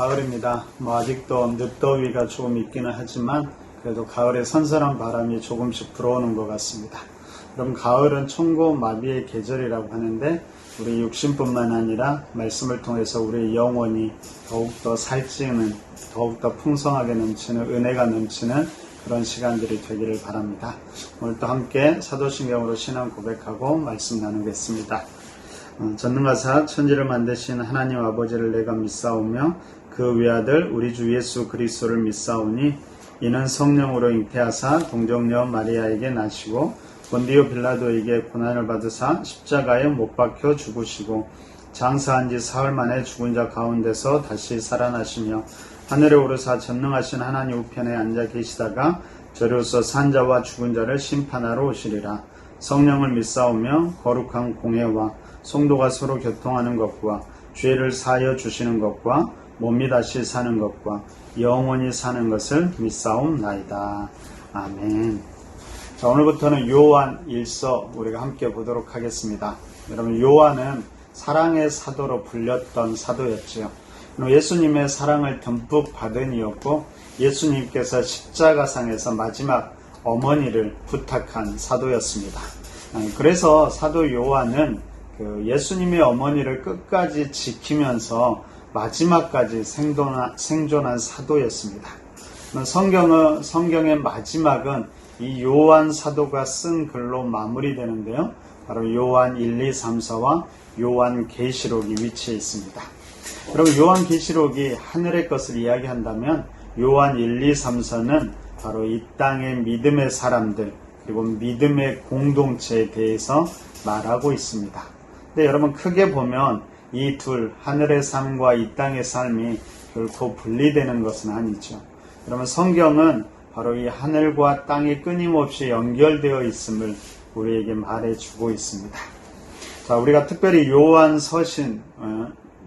가을입니다. 아직도 늦더위가 조금 있기는 하지만 그래도 가을에 선선한 바람이 조금씩 불어오는 것 같습니다. 그럼 가을은 천고마비의 계절이라고 하는데 우리 육신뿐만 아니라 말씀을 통해서 우리의 영혼이 더욱더 살찌는, 더욱더 풍성하게 넘치는, 은혜가 넘치는 그런 시간들이 되기를 바랍니다. 오늘도 함께 사도신경으로 신앙 고백하고 말씀 나누겠습니다. 전능하사 천지를 만드신 하나님 아버지를 내가 믿사오며 그 외아들 우리 주 예수 그리스도를 믿사오니 이는 성령으로 잉태하사 동정녀 마리아에게 나시고 본디오 빌라도에게 고난을 받으사 십자가에 못 박혀 죽으시고 장사한 지 사흘 만에 죽은 자 가운데서 다시 살아나시며 하늘에 오르사 전능하신 하나님 우편에 앉아 계시다가 저로서 산 자와 죽은 자를 심판하러 오시리라. 성령을 믿사오며 거룩한 공회와 성도가 서로 교통하는 것과 죄를 사하여 주시는 것과 몸이 다시 사는 것과 영원히 사는 것을 믿사옵나이다. 아멘. 자, 오늘부터는 요한 1서 우리가 함께 보도록 하겠습니다. 여러분, 요한은 사랑의 사도로 불렸던 사도였지요. 예수님의 사랑을 듬뿍 받은 이였고 예수님께서 십자가상에서 마지막 어머니를 부탁한 사도였습니다. 그래서 사도 요한은 예수님의 어머니를 끝까지 지키면서 마지막까지 생존한 사도였습니다. 성경의 마지막은 이 요한 사도가 쓴 글로 마무리되는데요. 바로 요한 1, 2, 3, 4와 요한 계시록이 위치해 있습니다. 여러분, 요한 계시록이 하늘의 것을 이야기한다면 요한 1, 2, 3, 4는 바로 이 땅의 믿음의 사람들 그리고 믿음의 공동체에 대해서 말하고 있습니다. 근데 여러분, 크게 보면 이 둘, 하늘의 삶과 이 땅의 삶이 결코 분리되는 것은 아니죠. 여러분, 성경은 바로 이 하늘과 땅이 끊임없이 연결되어 있음을 우리에게 말해주고 있습니다. 자, 우리가 특별히 요한 서신,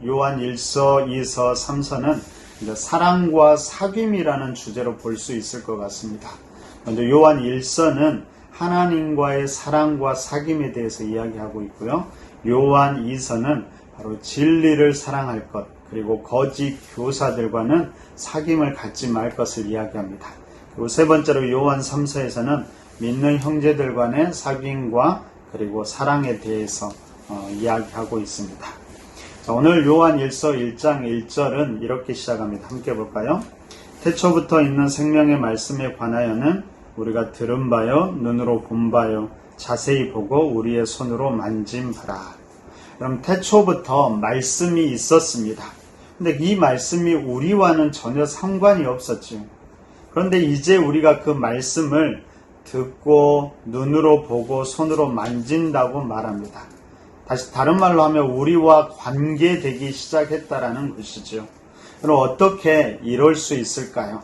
요한 1서, 2서, 3서는 사랑과 사귐이라는 주제로 볼 수 있을 것 같습니다. 먼저 요한 1서는 하나님과의 사랑과 사귐에 대해서 이야기하고 있고요. 요한 2서는 바로 진리를 사랑할 것, 그리고 거짓 교사들과는 사귐을 갖지 말 것을 이야기합니다. 그리고 세 번째로 요한 3서에서는 믿는 형제들 간의 사귐과 그리고 사랑에 대해서 이야기하고 있습니다. 자, 오늘 요한 1서 1장 1절은 이렇게 시작합니다. 함께 볼까요? 태초부터 있는 생명의 말씀에 관하여는 우리가 들은 바요, 눈으로 본 바요, 자세히 보고 우리의 손으로 만진 바라. 그럼 태초부터 말씀이 있었습니다. 근데 이 말씀이 우리와는 전혀 상관이 없었지요. 그런데 이제 우리가 그 말씀을 듣고 눈으로 보고 손으로 만진다고 말합니다. 다른 말로 하면 우리와 관계되기 시작했다라는 것이죠. 그럼 어떻게 이럴 수 있을까요?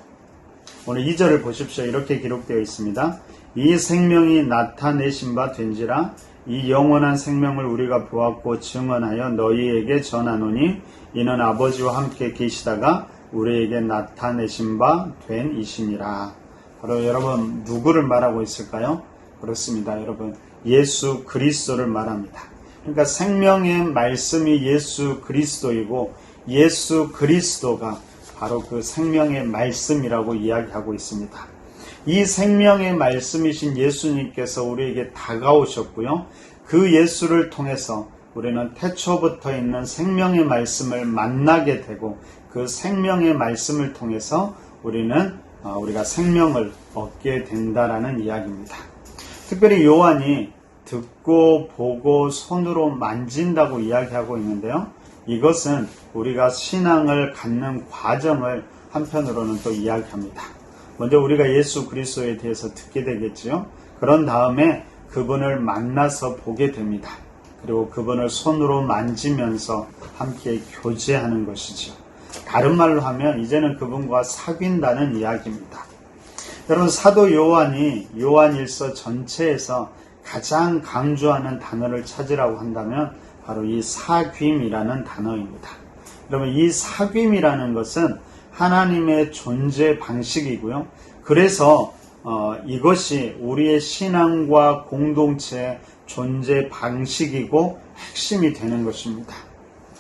오늘 2절을 보십시오. 이렇게 기록되어 있습니다. 이 생명이 나타내신 바 된지라 이 영원한 생명을 우리가 보았고 증언하여 너희에게 전하노니 이는 아버지와 함께 계시다가 우리에게 나타내신 바 된 이시니라. 바로 여러분, 누구를 말하고 있을까요? 그렇습니다. 여러분, 예수 그리스도를 말합니다. 그러니까 생명의 말씀이 예수 그리스도이고 예수 그리스도가 바로 그 생명의 말씀이라고 이야기하고 있습니다. 이 생명의 말씀이신 예수님께서 우리에게 다가오셨고요. 그 예수를 통해서 우리는 태초부터 있는 생명의 말씀을 만나게 되고 그 생명의 말씀을 통해서 우리가 생명을 얻게 된다라는 이야기입니다. 특별히 요한이 듣고 보고 손으로 만진다고 이야기하고 있는데요. 이것은 우리가 신앙을 갖는 과정을 한편으로는 또 이야기합니다. 먼저 우리가 예수 그리스도에 대해서 듣게 되겠지요. 그런 다음에 그분을 만나서 보게 됩니다. 그리고 그분을 손으로 만지면서 함께 교제하는 것이죠. 다른 말로 하면 이제는 그분과 사귄다는 이야기입니다. 여러분, 사도 요한이 요한 1서 전체에서 가장 강조하는 단어를 찾으라고 한다면 바로 이 사귐이라는 단어입니다. 여러분, 이 사귐이라는 것은 하나님의 존재 방식이고요. 그래서 이것이 우리의 신앙과 공동체의 존재 방식이고 핵심이 되는 것입니다.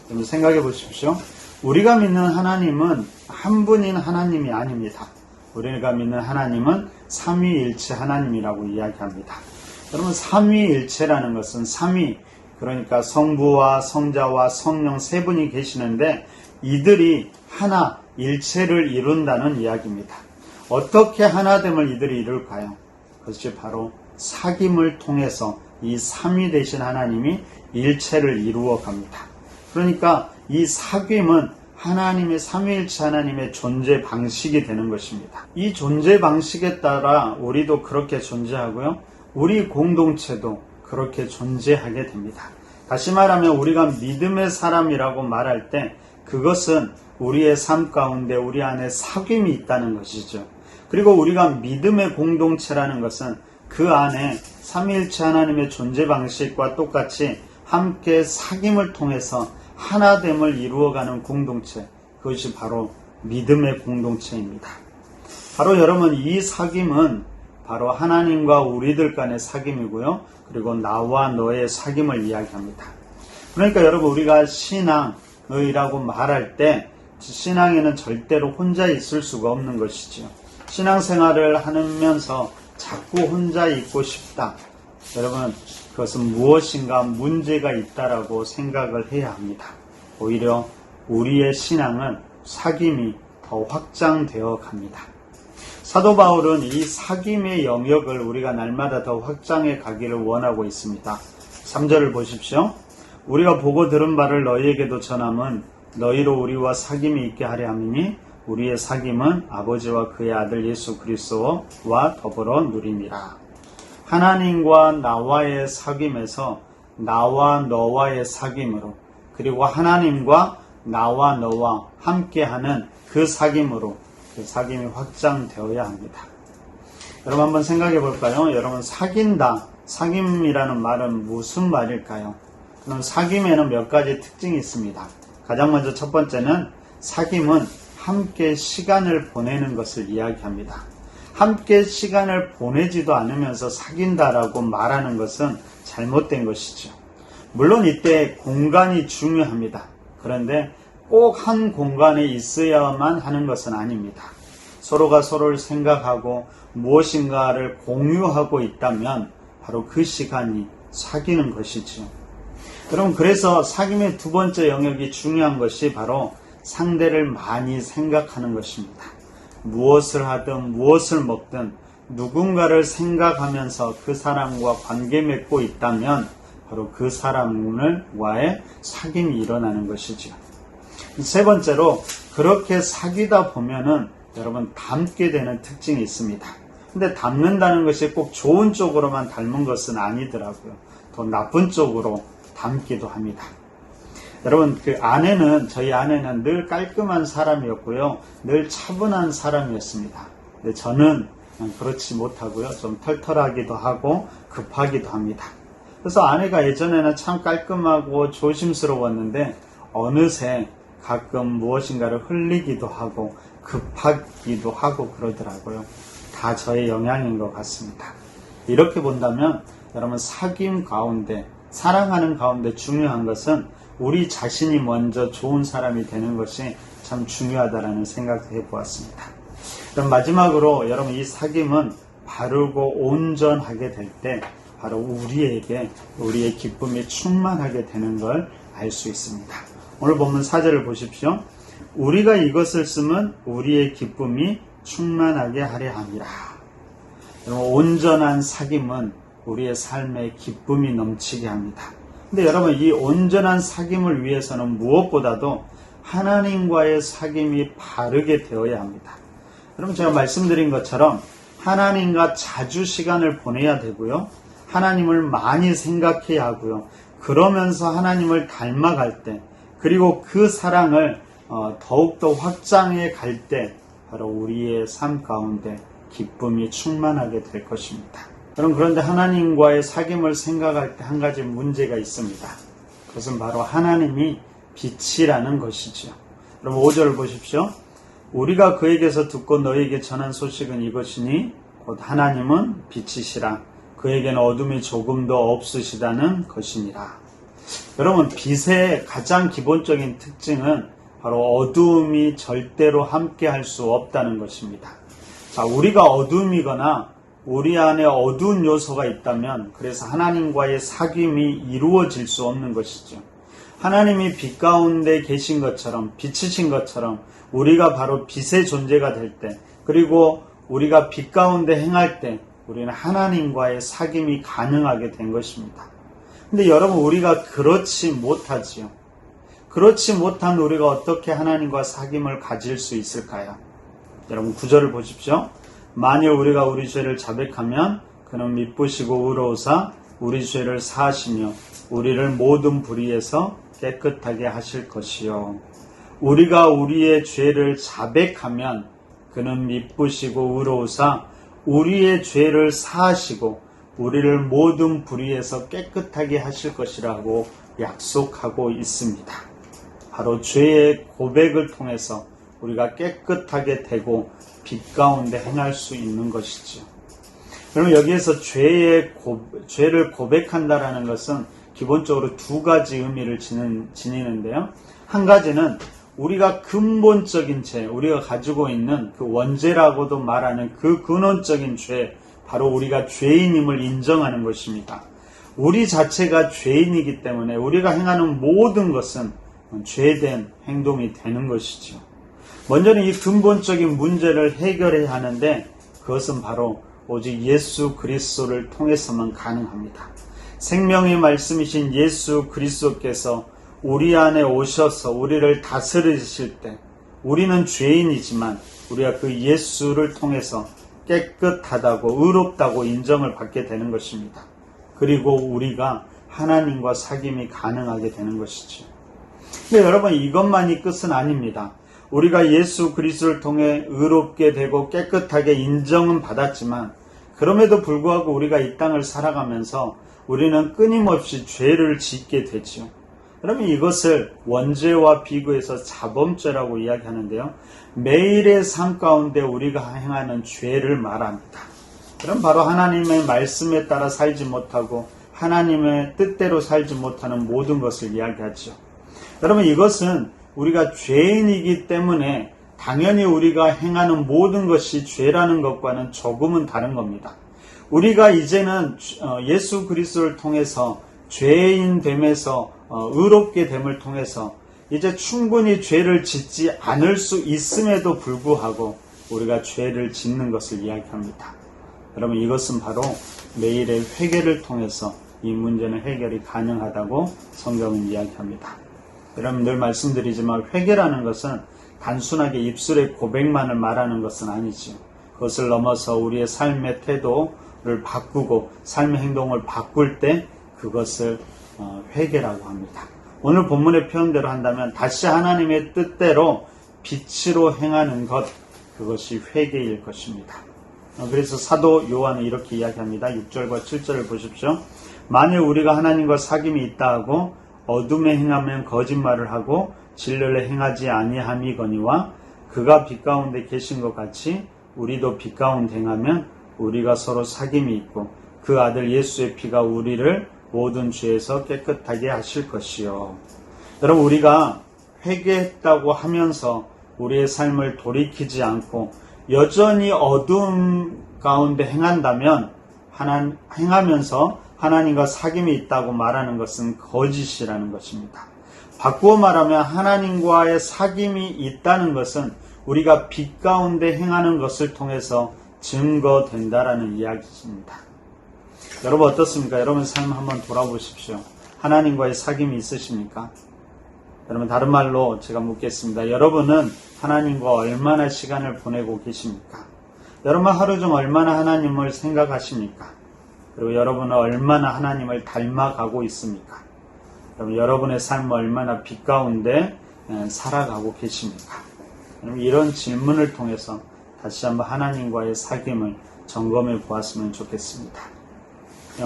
여러분, 생각해 보십시오. 우리가 믿는 하나님은 한 분인 하나님이 아닙니다. 우리가 믿는 하나님은 삼위일체 하나님이라고 이야기합니다. 여러분, 삼위일체라는 것은 삼위, 그러니까 성부와 성자와 성령 세 분이 계시는데 이들이 하나, 일체를 이룬다는 이야기입니다. 어떻게 하나됨을 이들이 이룰까요? 그것이 바로 사귐을 통해서 이 삼위 되신 하나님이 일체를 이루어 갑니다. 그러니까 이 사귐은 하나님의 삼위일체 하나님의 존재 방식이 되는 것입니다. 이 존재 방식에 따라 우리도 그렇게 존재하고요. 우리 공동체도 그렇게 존재하게 됩니다. 다시 말하면 우리가 믿음의 사람이라고 말할 때 그것은 우리의 삶 가운데 우리 안에 사귐이 있다는 것이죠. 그리고 우리가 믿음의 공동체라는 것은 그 안에 삼위일체 하나님의 존재 방식과 똑같이 함께 사귐을 통해서 하나됨을 이루어가는 공동체, 그것이 바로 믿음의 공동체입니다. 바로 여러분, 이 사귐은 바로 하나님과 우리들 간의 사귐이고요. 그리고 나와 너의 사귐을 이야기합니다. 그러니까 여러분, 우리가 신앙이라고 말할 때 신앙에는 절대로 혼자 있을 수가 없는 것이죠. 신앙생활을 하면서 자꾸 혼자 있고 싶다. 여러분, 그것은 무엇인가 문제가 있다라고 생각을 해야 합니다. 오히려 우리의 신앙은 사귐이 더 확장되어 갑니다. 사도 바울은 이 사귐의 영역을 우리가 날마다 더 확장해 가기를 원하고 있습니다. 3절을 보십시오. 우리가 보고 들은 바를 너희에게도 전함은 너희로 우리와 사귐이 있게 하려 함이니 우리의 사귐은 아버지와 그의 아들 예수 그리스도와 더불어 누림이라. 하나님과 나와의 사귐에서 나와 너와의 사귐으로, 그리고 하나님과 나와 너와 함께하는 그 사귐으로 그 사귐이 확장되어야 합니다. 여러분, 한번 생각해 볼까요? 여러분, 사귄다, 사귐이라는 말은 무슨 말일까요? 그럼 사귐에는 몇 가지 특징이 있습니다. 가장 먼저 첫 번째는 사귐은 함께 시간을 보내는 것을 이야기합니다. 함께 시간을 보내지도 않으면서 사귄다라고 말하는 것은 잘못된 것이죠. 물론 이때 공간이 중요합니다. 그런데 꼭 한 공간에 있어야만 하는 것은 아닙니다. 서로가 서로를 생각하고 무엇인가를 공유하고 있다면 바로 그 시간이 사귀는 것이죠. 여러분, 그래서 사귐의 두 번째 영역이 중요한 것이 바로 상대를 많이 생각하는 것입니다. 무엇을 하든 무엇을 먹든 누군가를 생각하면서 그 사람과 관계 맺고 있다면 바로 그 사람과의 사귐이 일어나는 것이죠. 세 번째로, 그렇게 사귀다 보면은 여러분 닮게 되는 특징이 있습니다. 근데 닮는다는 것이 꼭 좋은 쪽으로만 닮은 것은 아니더라고요. 더 나쁜 쪽으로 닮기도 합니다. 여러분, 저희 아내는 늘 깔끔한 사람이었고요. 늘 차분한 사람이었습니다. 근데 저는 그렇지 못하고요. 좀 털털하기도 하고 급하기도 합니다. 그래서 아내가 예전에는 참 깔끔하고 조심스러웠는데 어느새 가끔 무엇인가를 흘리기도 하고 급하기도 하고 그러더라고요. 다 저의 영향인 것 같습니다. 이렇게 본다면 여러분, 사귐 가운데, 사랑하는 가운데 중요한 것은 우리 자신이 먼저 좋은 사람이 되는 것이 참 중요하다라는 생각을 해보았습니다. 그럼 마지막으로 여러분, 이 사귐은 바르고 온전하게 될 때 바로 우리의 기쁨이 충만하게 되는 걸 알 수 있습니다. 오늘 본문 4절을 보십시오. 우리가 이것을 쓰면 우리의 기쁨이 충만하게 하려 함이라. 여러분, 온전한 사귐은 우리의 삶에 기쁨이 넘치게 합니다. 근데 여러분, 이 온전한 사귐을 위해서는 무엇보다도 하나님과의 사귐이 바르게 되어야 합니다. 여러분, 제가 말씀드린 것처럼 하나님과 자주 시간을 보내야 되고요. 하나님을 많이 생각해야 하고요. 그러면서 하나님을 닮아갈 때, 그리고 그 사랑을 더욱더 확장해 갈 때 바로 우리의 삶 가운데 기쁨이 충만하게 될 것입니다. 여러분, 그런데 하나님과의 사귐을 생각할 때 한 가지 문제가 있습니다. 그것은 바로 하나님이 빛이라는 것이죠. 여러분, 5절을 보십시오. 우리가 그에게서 듣고 너희에게 전한 소식은 이것이니 곧 하나님은 빛이시라. 그에게는 어둠이 조금도 없으시다는 것이니라. 여러분, 빛의 가장 기본적인 특징은 바로 어두움이 절대로 함께 할 수 없다는 것입니다. 자, 우리가 어두움이거나 우리 안에 어두운 요소가 있다면 그래서 하나님과의 사귐이 이루어질 수 없는 것이죠. 하나님이 빛 가운데 계신 것처럼 빛이신 것처럼 우리가 바로 빛의 존재가 될 때 그리고 우리가 빛 가운데 행할 때 우리는 하나님과의 사귐이 가능하게 된 것입니다. 근데 여러분 우리가 그렇지 못하지요. 그렇지 못한 우리가 어떻게 하나님과 사귐을 가질 수 있을까요? 여러분 9절을 보십시오. 만일 우리가 우리 죄를 자백하면 그는 미쁘시고 의로우사 우리 죄를 사하시며 우리를 모든 불의에서 깨끗하게 하실 것이요. 우리가 우리의 죄를 자백하면 그는 미쁘시고 의로우사 우리의 죄를 사하시고 우리를 모든 불의에서 깨끗하게 하실 것이라고 약속하고 있습니다. 바로 죄의 고백을 통해서 우리가 깨끗하게 되고 빛 가운데 행할 수 있는 것이죠. 그러면 여기에서 죄를 고백한다라는 것은 기본적으로 두 가지 의미를 지니는데요. 한 가지는 우리가 근본적인 죄, 우리가 가지고 있는 그 원죄라고도 말하는 그 근원적인 죄, 바로 우리가 죄인임을 인정하는 것입니다. 우리 자체가 죄인이기 때문에 우리가 행하는 모든 것은 죄된 행동이 되는 것이죠. 먼저는 이 근본적인 문제를 해결해야 하는데 그것은 바로 오직 예수 그리스도를 통해서만 가능합니다. 생명의 말씀이신 예수 그리스도께서 우리 안에 오셔서 우리를 다스리실 때 우리는 죄인이지만 우리가 그 예수를 통해서 깨끗하다고 의롭다고 인정을 받게 되는 것입니다. 그리고 우리가 하나님과 사귐이 가능하게 되는 것이죠. 근데 여러분 이것만이 끝은 아닙니다. 우리가 예수 그리스도를 통해 의롭게 되고 깨끗하게 인정은 받았지만 그럼에도 불구하고 우리가 이 땅을 살아가면서 우리는 끊임없이 죄를 짓게 되죠. 그러면 이것을 원죄와 비교해서 자범죄라고 이야기하는데요. 매일의 삶 가운데 우리가 행하는 죄를 말합니다. 그럼 바로 하나님의 말씀에 따라 살지 못하고 하나님의 뜻대로 살지 못하는 모든 것을 이야기하죠. 여러분 이것은 우리가 죄인이기 때문에 당연히 우리가 행하는 모든 것이 죄라는 것과는 조금은 다른 겁니다. 우리가 이제는 예수 그리스도를 통해서 죄인 됨에서 의롭게 됨을 통해서 이제 충분히 죄를 짓지 않을 수 있음에도 불구하고 우리가 죄를 짓는 것을 이야기합니다. 여러분 이것은 바로 매일의 회개를 통해서 이 문제는 해결이 가능하다고 성경은 이야기합니다. 여러분 늘 말씀드리지만 회개라는 것은 단순하게 입술의 고백만을 말하는 것은 아니죠. 그것을 넘어서 우리의 삶의 태도를 바꾸고 삶의 행동을 바꿀 때 그것을 회개라고 합니다. 오늘 본문의 표현대로 한다면 다시 하나님의 뜻대로 빛으로 행하는 것, 그것이 회개일 것입니다. 그래서 사도 요한은 이렇게 이야기합니다. 6절과 7절을 보십시오. 만일 우리가 하나님과 사귐이 있다 하고 어둠에 행하면 거짓말을 하고 진리를 행하지 아니함이거니와 그가 빛 가운데 계신 것 같이 우리도 빛 가운데 행하면 우리가 서로 사귐이 있고 그 아들 예수의 피가 우리를 모든 죄에서 깨끗하게 하실 것이요. 여러분 우리가 회개했다고 하면서 우리의 삶을 돌이키지 않고 여전히 어둠 가운데 행한다면 행하면서 하나님과 사귐이 있다고 말하는 것은 거짓이라는 것입니다. 바꾸어 말하면 하나님과의 사귐이 있다는 것은 우리가 빛 가운데 행하는 것을 통해서 증거된다라는 이야기입니다. 여러분 어떻습니까? 여러분 삶 한번 돌아보십시오. 하나님과의 사귐이 있으십니까? 여러분 다른 말로 제가 묻겠습니다. 여러분은 하나님과 얼마나 시간을 보내고 계십니까? 여러분 하루 중 얼마나 하나님을 생각하십니까? 그리고 여러분은 얼마나 하나님을 닮아가고 있습니까? 여러분의 삶은 얼마나 빛 가운데 살아가고 계십니까? 이런 질문을 통해서 다시 한번 하나님과의 사귐을 점검해 보았으면 좋겠습니다.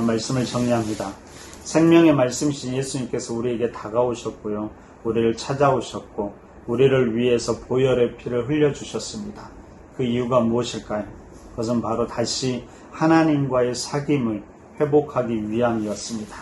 말씀을 정리합니다. 생명의 말씀이신 예수님께서 우리에게 다가오셨고요. 우리를 찾아오셨고 우리를 위해서 보혈의 피를 흘려주셨습니다. 그 이유가 무엇일까요? 그것은 바로 다시 하나님과의 사귐을 회복하기 위함이었습니다.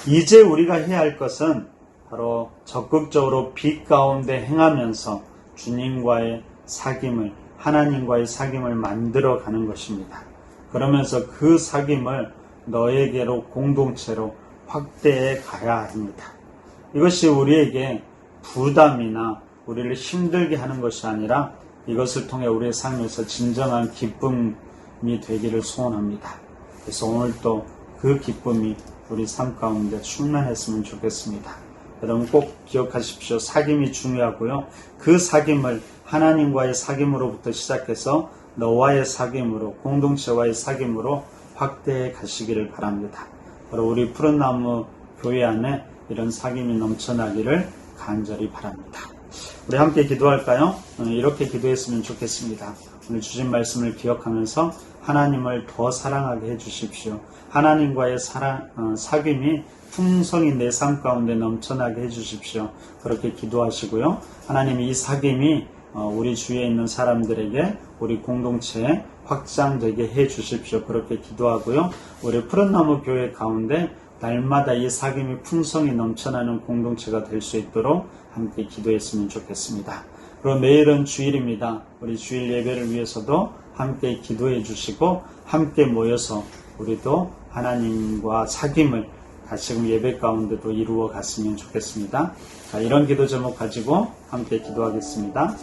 이제 우리가 해야 할 것은 바로 적극적으로 빛 가운데 행하면서 주님과의 사귐을, 하나님과의 사귐을 만들어 가는 것입니다. 그러면서 그 사귐을 너에게로 공동체로 확대해 가야 합니다. 이것이 우리에게 부담이나 우리를 힘들게 하는 것이 아니라 이것을 통해 우리의 삶에서 진정한 기쁨이 되기를 소원합니다. 그래서 오늘도 그 기쁨이 우리 삶 가운데 충만했으면 좋겠습니다. 여러분 꼭 기억하십시오. 사귐이 중요하고요. 그 사귐을 하나님과의 사귐으로부터 시작해서 너와의 사귐으로, 공동체와의 사귐으로 확대해 가시기를 바랍니다. 바로 우리 푸른나무 교회 안에 이런 사귐이 넘쳐나기를 간절히 바랍니다. 우리 함께 기도할까요? 이렇게 기도했으면 좋겠습니다. 오늘 주신 말씀을 기억하면서 하나님을 더 사랑하게 해주십시오. 하나님과의 사귐이 풍성히 내 삶 가운데 넘쳐나게 해주십시오. 그렇게 기도하시고요. 하나님 이 사귐이 우리 주위에 있는 사람들에게 우리 공동체에 확장되게 해주십시오. 그렇게 기도하고요. 우리 푸른나무 교회 가운데 날마다 이 사귐이 풍성히 넘쳐나는 공동체가 될 수 있도록 함께 기도했으면 좋겠습니다. 그리고 내일은 주일입니다. 우리 주일 예배를 위해서도 함께 기도해 주시고 함께 모여서 우리도 하나님과 사귐을 다시금 예배 가운데도 이루어 갔으면 좋겠습니다. 자, 이런 기도 제목 가지고 함께 기도하겠습니다.